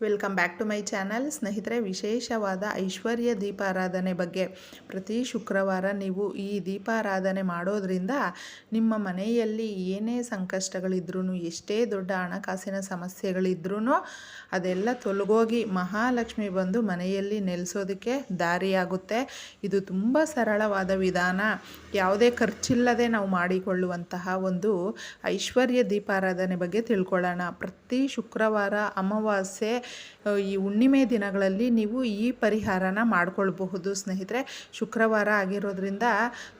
Welcome back to my channel. ಸ್ನೇಹಿತರೆ, ವಿಶೇಷವಾದ ಐಶ್ವರ್ಯ ದೀಪಾರಾಧನೆ ಬಗ್ಗೆ ಪ್ರತಿ ಶುಕ್ರವಾರ ನೀವು ಈ ದೀಪಾರಾಧನೆ ಮಾಡೋದ್ರಿಂದ ನಿಮ್ಮ ಮನೆಯಲ್ಲಿ ಏನೇ ಸಂಕಷ್ಟಗಳಿದ್ರೂ, ಎಷ್ಟೇ ದೊಡ್ಡ ಹಣಕಾಸಿನ ಸಮಸ್ಯೆಗಳಿದ್ರೂ ಅದೆಲ್ಲ ತೊಲಗೋಗಿ ಮಹಾಲಕ್ಷ್ಮಿ ಬಂದು ಮನೆಯಲ್ಲಿ ನೆಲೆಸೋದಕ್ಕೆ ದಾರಿಯಾಗುತ್ತೆ. ಇದು ತುಂಬ ಸರಳವಾದ ವಿಧಾನ, ಯಾವುದೇ ಖರ್ಚಿಲ್ಲದೆ ನಾವು ಮಾಡಿಕೊಳ್ಳುವಂತಹ ಒಂದು ಐಶ್ವರ್ಯ ದೀಪಾರಾಧನೆ ಬಗ್ಗೆ ತಿಳ್ಕೊಳ್ಳೋಣ. ಪ್ರತಿ ಶುಕ್ರವಾರ ಅಮಾವಾಸ್ಯೆ ಈ ಹುಣ್ಣಿಮೆ ದಿನಗಳಲ್ಲಿ ನೀವು ಈ ಪರಿಹಾರನ ಮಾಡ್ಕೊಳ್ಬಹುದು. ಸ್ನೇಹಿತರೆ, ಶುಕ್ರವಾರ ಆಗಿರೋದ್ರಿಂದ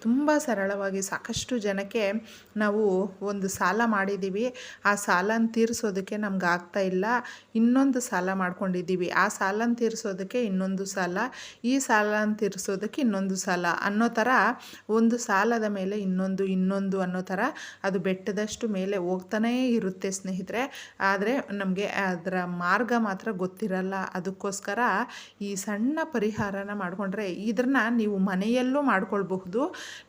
ತುಂಬ ಸರಳವಾಗಿ ಸಾಕಷ್ಟು ಜನಕ್ಕೆ ನಾವು ಒಂದು ಸಾಲ ಮಾಡಿದ್ದೀವಿ, ಆ ಸಾಲನ ತೀರಿಸೋದಕ್ಕೆ ನಮ್ಗೆ ಆಗ್ತಾ ಇಲ್ಲ, ಇನ್ನೊಂದು ಸಾಲ ಮಾಡ್ಕೊಂಡಿದ್ದೀವಿ, ಆ ಸಾಲನ ತೀರಿಸೋದಕ್ಕೆ ಇನ್ನೊಂದು ಸಾಲ, ಈ ಸಾಲನ ತೀರಿಸೋದಕ್ಕೆ ಇನ್ನೊಂದು ಸಾಲ ಅನ್ನೋ ಥರ ಒಂದು ಸಾಲದ ಮೇಲೆ ಇನ್ನೊಂದು ಅನ್ನೋ ಥರ ಅದು ಬೆಟ್ಟದಷ್ಟು ಮೇಲೆ ಹೋಗ್ತಾನೇ ಇರುತ್ತೆ ಸ್ನೇಹಿತರೆ. ಆದರೆ ನಮಗೆ ಅದರ ಮಾರ್ಗ ಮಾತ್ರ ಗೊತ್ತಿರಲ್ಲ. ಅದಕ್ಕೋಸ್ಕರ ಈ ಸಣ್ಣ ಪರಿಹಾರನ ಮಾಡಿಕೊಂಡ್ರೆ ಇದನ್ನು ನೀವು ಮನೆಯಲ್ಲೂ ಮಾಡ್ಕೊಳ್ಬಹುದು,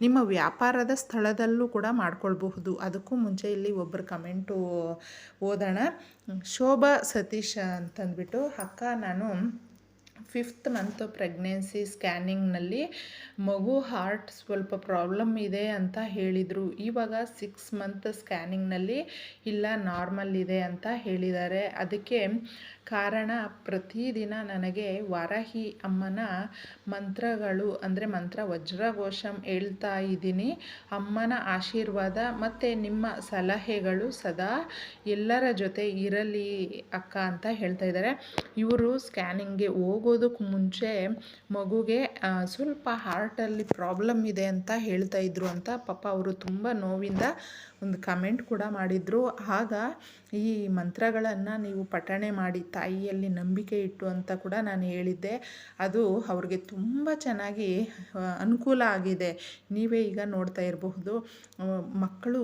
ನಿಮ್ಮ ವ್ಯಾಪಾರದ ಸ್ಥಳದಲ್ಲೂ ಕೂಡ ಮಾಡ್ಕೊಳ್ಬಹುದು. ಅದಕ್ಕೂ ಮುಂಚೆ ಇಲ್ಲಿ ಒಬ್ಬರು ಕಮೆಂಟು ಓದೋಣ. ಶೋಭಾ ಸತೀಶ್ ಅಂತಂದ್ಬಿಟ್ಟು, ಅಕ್ಕ, ನಾನು 5th ಮಂತ್ ಪ್ರೆಗ್ನೆನ್ಸಿ ಸ್ಕ್ಯಾನಿಂಗ್ನಲ್ಲಿ ಮಗು ಹಾರ್ಟ್ ಸ್ವಲ್ಪ ಪ್ರಾಬ್ಲಮ್ ಇದೆ ಅಂತ ಹೇಳಿದರು. ಇವಾಗ 6 ಮಂತ್ ಸ್ಕ್ಯಾನಿಂಗ್ನಲ್ಲಿ ಇಲ್ಲ, ನಾರ್ಮಲ್ ಇದೆ ಅಂತ ಹೇಳಿದ್ದಾರೆ. ಅದಕ್ಕೆ ಕಾರಣ, ಪ್ರತಿದಿನ ನನಗೆ ವಾರಾಹಿ ಅಮ್ಮನ ಮಂತ್ರಗಳು ಅಂದರೆ ಮಂತ್ರ ವಜ್ರಘೋಷಂ ಹೇಳ್ತಾ ಇದ್ದೀನಿ. ಅಮ್ಮನ ಆಶೀರ್ವಾದ ಮತ್ತು ನಿಮ್ಮ ಸಲಹೆಗಳು ಸದಾ ಎಲ್ಲರ ಜೊತೆ ಇರಲಿ ಅಕ್ಕ ಅಂತ ಹೇಳ್ತಾ ಇದ್ದಾರೆ. ಇವರು ಸ್ಕ್ಯಾನಿಂಗ್ಗೆ ಹೋಗೋದಕ್ಕೆ ಮುಂಚೆ ಮಗುಗೆ ಸ್ವಲ್ಪ ಹಾರ್ಟಲ್ಲಿ ಪ್ರಾಬ್ಲಮ್ ಇದೆ ಅಂತ ಹೇಳ್ತಾ ಇದ್ರು ಅಂತ ಪಾಪ ಅವರು ತುಂಬ ನೋವಿಂದ ಒಂದು ಕಮೆಂಟ್ ಕೂಡ ಮಾಡಿದರು. ಆಗ ಈ ಮಂತ್ರಗಳನ್ನು ನೀವು ಪಠಣೆ ಮಾಡಿ ತಾಯಿಯಲ್ಲಿ ನಂಬಿಕೆ ಇಟ್ಟು ಅಂತ ಕೂಡ ನಾನು ಹೇಳಿದ್ದೆ. ಅದು ಅವ್ರಿಗೆ ತುಂಬ ಚೆನ್ನಾಗಿ ಅನುಕೂಲ ಆಗಿದೆ. ನೀವೇ ಈಗ ನೋಡ್ತಾ ಇರಬಹುದು, ಮಕ್ಕಳು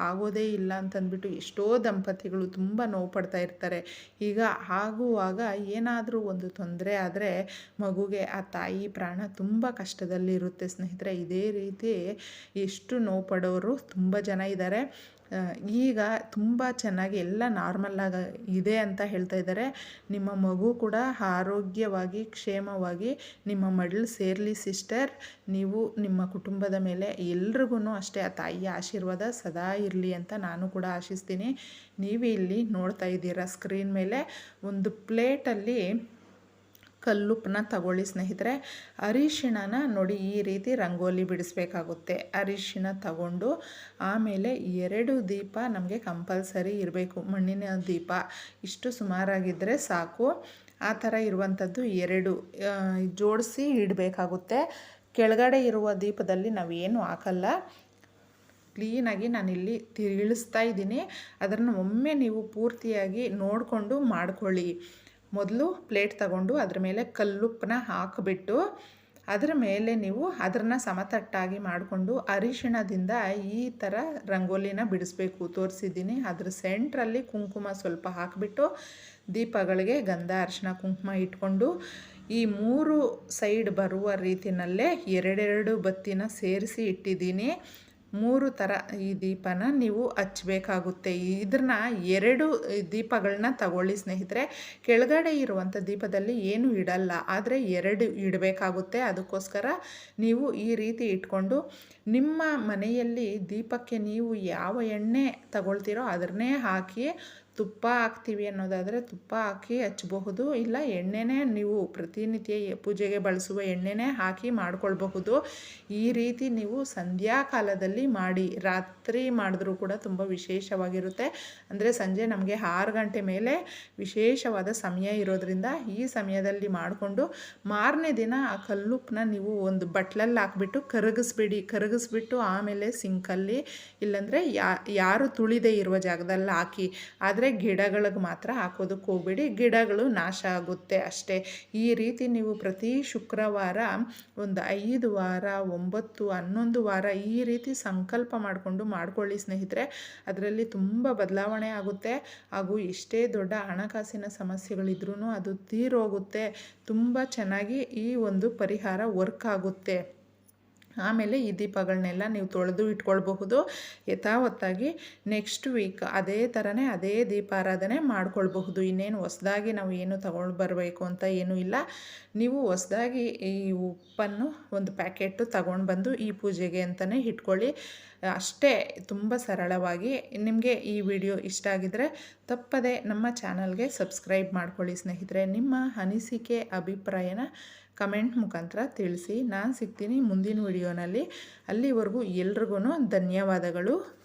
ಆಗೋದೇ ಇಲ್ಲ ಅಂತಂದ್ಬಿಟ್ಟು ಎಷ್ಟೋ ದಂಪತಿಗಳು ತುಂಬ ನೋವು ಪಡ್ತಾ ಇರ್ತಾರೆ. ಈಗ ಆಗುವಾಗ ಏನಾದರೂ ಒಂದು ತೊಂದರೆ ಆದರೆ ಮಗುಗೆ ಆ ತಾಯಿ ಪ್ರಾಣ ತುಂಬ ಕಷ್ಟದಲ್ಲಿರುತ್ತೆ ಸ್ನೇಹಿತರೆ. ಇದೇ ರೀತಿ ಎಷ್ಟು ನೋವು ಪಡೋರು ತುಂಬ ಜನ ಇದ್ದಾರೆ. ಈಗ ತುಂಬ ಚೆನ್ನಾಗಿ ಎಲ್ಲ ನಾರ್ಮಲ್ಲಾಗಿ ಇದೆ ಅಂತ ಹೇಳ್ತಾ ಇದ್ದಾರೆ. ನಿಮ್ಮ ಮಗು ಕೂಡ ಆರೋಗ್ಯವಾಗಿ ಕ್ಷೇಮವಾಗಿ ನಿಮ್ಮ ಮಡ್ಲು ಸೇರಲಿ ಸಿಸ್ಟರ್. ನೀವು ನಿಮ್ಮ ಕುಟುಂಬದ ಮೇಲೆ ಎಲ್ರಿಗೂ ಅಷ್ಟೇ ಆ ತಾಯಿಯ ಆಶೀರ್ವಾದ ಸದಾ ಇರಲಿ ಅಂತ ನಾನು ಕೂಡ ಆಶಿಸ್ತೀನಿ. ನೀವು ಇಲ್ಲಿ ನೋಡ್ತಾ ಇದ್ದೀರಾ ಸ್ಕ್ರೀನ್ ಮೇಲೆ ಒಂದು ಪ್ಲೇಟಲ್ಲಿ ಕಲ್ಲುಪ್ಪನ್ನ ತಗೊಳ್ಳಿ ಸ್ನೇಹಿತರೆ. ಅರಿಶಿಣನ ನೋಡಿ ಈ ರೀತಿ ರಂಗೋಲಿ ಬಿಡಿಸ್ಬೇಕಾಗುತ್ತೆ. ಅರಿಶಿಣ ತಗೊಂಡು ಆಮೇಲೆ 2 ದೀಪ ನಮಗೆ ಕಂಪಲ್ಸರಿ ಇರಬೇಕು, ಮಣ್ಣಿನ ದೀಪ. ಇಷ್ಟು ಸುಮಾರಾಗಿದ್ದರೆ ಸಾಕು. ಆ ಥರ ಇರುವಂಥದ್ದು 2 ಜೋಡಿಸಿ ಇಡಬೇಕಾಗುತ್ತೆ. ಕೆಳಗಡೆ ಇರುವ ದೀಪದಲ್ಲಿ ನಾವೇನು ಹಾಕಲ್ಲ. ಕ್ಲೀನಾಗಿ ನಾನಿಲ್ಲಿ ಇಳಿಸ್ತಾ ಇದ್ದೀನಿ. ಅದನ್ನು ಒಮ್ಮೆ ನೀವು ಪೂರ್ತಿಯಾಗಿ ನೋಡಿಕೊಂಡು ಮಾಡ್ಕೊಳ್ಳಿ. ಮೊದಲು ಪ್ಲೇಟ್ ತಗೊಂಡು ಅದ್ರ ಮೇಲೆ ಕಲ್ಲುಪ್ಪನ್ನ ಹಾಕಿಬಿಟ್ಟು ಅದರ ಮೇಲೆ ನೀವು ಅದನ್ನು ಸಮತಟ್ಟಾಗಿ ಮಾಡಿಕೊಂಡು ಅರಿಶಿಣದಿಂದ ಈ ಥರ ರಂಗೋಲಿನ ಬಿಡಿಸ್ಬೇಕು. ತೋರಿಸಿದ್ದೀನಿ. ಅದ್ರ ಸೆಂಟ್ರಲ್ಲಿ ಕುಂಕುಮ ಸ್ವಲ್ಪ ಹಾಕಿಬಿಟ್ಟು ದೀಪಗಳಿಗೆ ಗಂಧ ಅರಿಶಿಣ ಕುಂಕುಮ ಇಟ್ಕೊಂಡು ಈ 3 ಸೈಡ್ ಬರುವ ರೀತಿಯಲ್ಲೇ 2 ಬತ್ತಿನ ಸೇರಿಸಿ ಇಟ್ಟಿದ್ದೀನಿ. 3 ಥರ ಈ ದೀಪನ ನೀವು ಹಚ್ಚಬೇಕಾಗುತ್ತೆ. ಇದನ್ನ 2 ದೀಪಗಳನ್ನ ತಗೊಳ್ಳಿ ಸ್ನೇಹಿತರೆ. ಕೆಳಗಡೆ ಇರುವಂಥ ದೀಪದಲ್ಲಿ ಏನು ಇಡಲ್ಲ, ಆದರೆ 2 ಇಡಬೇಕಾಗುತ್ತೆ. ಅದಕ್ಕೋಸ್ಕರ ನೀವು ಈ ರೀತಿ ಇಟ್ಕೊಂಡು ನಿಮ್ಮ ಮನೆಯಲ್ಲಿ ದೀಪಕ್ಕೆ ನೀವು ಯಾವ ಎಣ್ಣೆ ತಗೊಳ್ತೀರೋ ಅದನ್ನೇ ಹಾಕಿ, ತುಪ್ಪ ಹಾಕ್ತೀವಿ ಅನ್ನೋದಾದರೆ ತುಪ್ಪ ಹಾಕಿ ಹಚ್ಚಬಹುದು, ಇಲ್ಲ ಎಣ್ಣೆನೇ ನೀವು ಪ್ರತಿನಿತ್ಯ ಪೂಜೆಗೆ ಬಳಸುವ ಎಣ್ಣೆನೇ ಹಾಕಿ ಮಾಡ್ಕೊಳ್ಬಹುದು. ಈ ರೀತಿ ನೀವು ಸಂಧ್ಯಾಕಾಲದಲ್ಲಿ ಮಾಡಿ, ರಾತ್ರಿ ಮಾಡಿದ್ರೂ ಕೂಡ ತುಂಬ ವಿಶೇಷವಾಗಿರುತ್ತೆ. ಅಂದರೆ ಸಂಜೆ ನಮಗೆ 6 ಗಂಟೆ ಮೇಲೆ ವಿಶೇಷವಾದ ಸಮಯ ಇರೋದ್ರಿಂದ ಈ ಸಮಯದಲ್ಲಿ ಮಾಡಿಕೊಂಡು ಮಾರನೇ ದಿನ ಆ ಕಲ್ಲುಪ್ಪನ್ನ ನೀವು ಒಂದು ಬಟ್ಲಲ್ಲಿ ಹಾಕ್ಬಿಟ್ಟು ಕರಗಿಸ್ಬಿಟ್ಟು ಆಮೇಲೆ ಸಿಂಕಲ್ಲಿ ಇಲ್ಲಾಂದರೆ ಯಾರು ತುಳಿದೇ ಇರುವ ಜಾಗದಲ್ಲಿ ಹಾಕಿ. ಆದರೆ ಗಿಡಗಳಿಗೆ ಮಾತ್ರ ಹಾಕೋದಕ್ಕೆ ಹೋಗಬೇಡಿ, ಗಿಡಗಳು ನಾಶ ಆಗುತ್ತೆ ಅಷ್ಟೇ. ಈ ರೀತಿ ನೀವು ಪ್ರತಿ ಶುಕ್ರವಾರ ಒಂದು 5 ವಾರ, 9, 11 ವಾರ ಈ ರೀತಿ ಸಂಕಲ್ಪ ಮಾಡಿಕೊಂಡು ಮಾಡ್ಕೊಳ್ಳಿ ಸ್ನೇಹಿತರೆ. ಅದರಲ್ಲಿ ತುಂಬ ಬದಲಾವಣೆ ಆಗುತ್ತೆ. ಹಾಗೂ ಎಷ್ಟೇ ದೊಡ್ಡ ಹಣಕಾಸಿನ ಸಮಸ್ಯೆಗಳಿದ್ರೂ ಅದು ತೀರೋಗುತ್ತೆ. ತುಂಬ ಚೆನ್ನಾಗಿ ಈ ಒಂದು ಪರಿಹಾರ ವರ್ಕ್ ಆಗುತ್ತೆ. ಆಮೇಲೆ ಈ ದೀಪಗಳನ್ನೆಲ್ಲ ನೀವು ತೊಳೆದು ಇಟ್ಕೊಳ್ಬಹುದು. ಯಥಾವತ್ತಾಗಿ ನೆಕ್ಸ್ಟ್ ವೀಕ್ ಅದೇ ಥರನೇ ಅದೇ ದೀಪಾರಾಧನೆ ಮಾಡ್ಕೊಳ್ಬಹುದು. ಇನ್ನೇನು ಹೊಸ್ದಾಗಿ ನಾವು ಏನು ತಗೊಂಡು ಬರಬೇಕು ಅಂತ ಏನೂ ಇಲ್ಲ. ನೀವು ಹೊಸ್ದಾಗಿ ಈ ಉಪ್ಪನ್ನು ಒಂದು ಪ್ಯಾಕೆಟು ತಗೊಂಡು ಬಂದು ಈ ಪೂಜೆಗೆ ಅಂತಲೇ ಇಟ್ಕೊಳ್ಳಿ. ಅಷ್ಟೇ, ತುಂಬ ಸರಳವಾಗಿ. ನಿಮಗೆ ಈ ವಿಡಿಯೋ ಇಷ್ಟ ಆಗಿದ್ದರೆ ತಪ್ಪದೆ ನಮ್ಮ ಚಾನಲ್ಗೆ ಸಬ್ಸ್ಕ್ರೈಬ್ ಮಾಡ್ಕೊಳ್ಳಿ ಸ್ನೇಹಿತರೆ. ನಿಮ್ಮ ಅನಿಸಿಕೆ ಅಭಿಪ್ರಾಯನ ಕಮೆಂಟ್ ಮುಖಾಂತರ ತಿಳಿಸಿ. ನಾನು ಸಿಗ್ತೀನಿ ಮುಂದಿನ ವಿಡಿಯೋನಲ್ಲಿ. ಅಲ್ಲಿವರೆಗೂ ಎಲ್ರಿಗೂ ಧನ್ಯವಾದಗಳು.